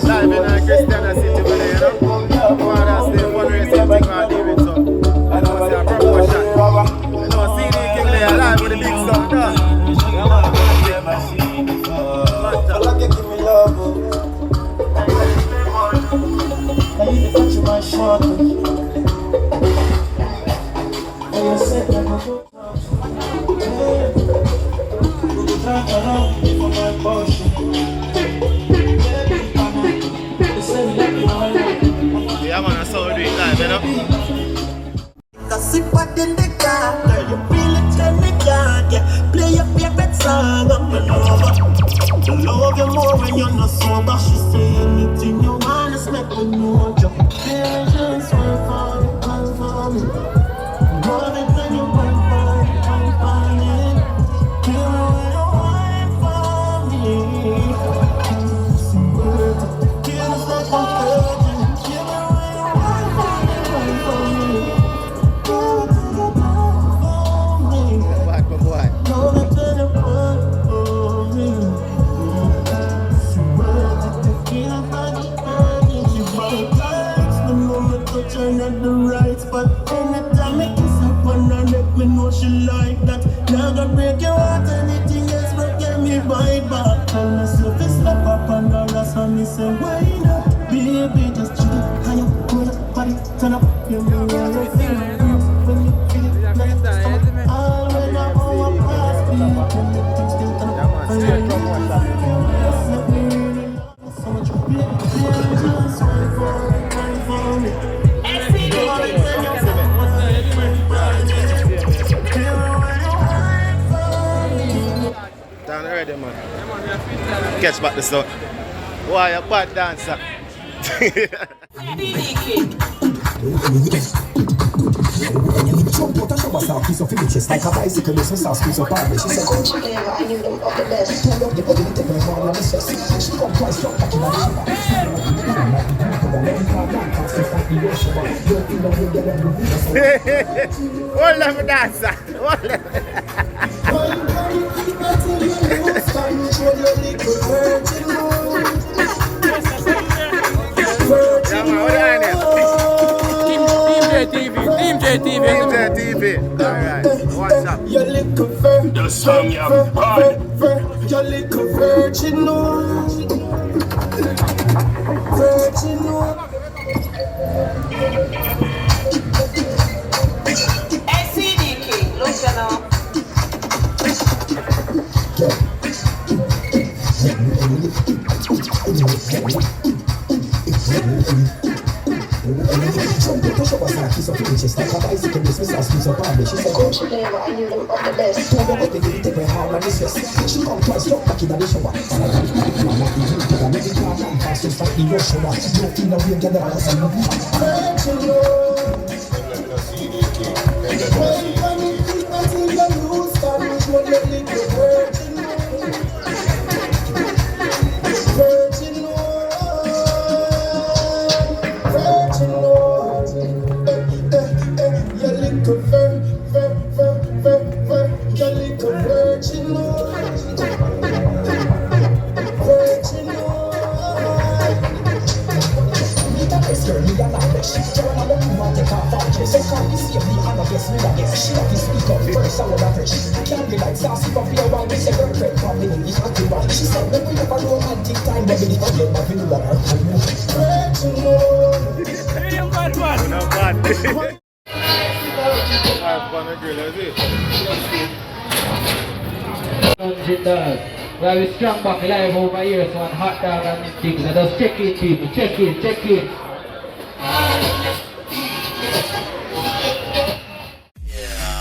Live in Christiana City, you know. Father's Day fundraising thing on David Son. I know it's a promotion. You know, CD King there live with a big song, done. Yeah, man, that's how we do it live, you know. Cause if I in the car, girl, you feel it in the car, yeah. Play your favorite song, I'm an over. Love you more when you're not sober. She say anything you want, just make me know. Just wait for me, come for me. Love it when you wait for me, come for me. You wait for me. Kill us like one. At the right spot. Anytime I kiss up on her neck, me know she like that. Now gonna break your heart, anything else but get me bite back. Tell myself it's slap up on her ass and me say why not? Baby, just chill it, how you pull up, body, turn up. You know what you feel, when you feel it, like stomach. All when I go up past me, everything still turn up. And you know what let me really love so much. Baby, just wait for me. Down already, man. Catch back the sun. Why a bad dancer? Like a bicycle, this was squeeze up on me. She said, "Don't you ever? I knew them of the best." Turn up the body, take her home, and it's just she come twice, drop back in the Hold on, dancer. Hold on. Team JTV. Alright, what's up? Your little virgin. The song you're bad. Your little virgin. Virgin. CD King, look at now. Like a bicycle, this was squeeze up on me. She said, "Don't you ever? I knew them of the best." Turn up the body, take her home, and it's just she come twice, drop back in the shower. Well, we strong back live over here, so on hot dog and them things. So just check in, people. Check in.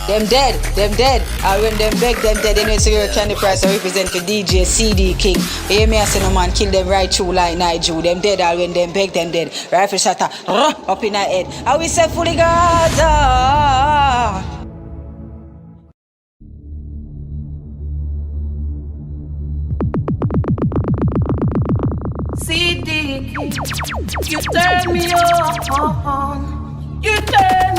Them dead. And when them beg them dead, they know it's a Candy Price. I represent for DJ CD King. You hear me? I say no man kill them right through like Nigel. Them dead, all when them beg them dead. Rifle shot up in our head. And we say fully Gaza. CD King, you turn me on. You turn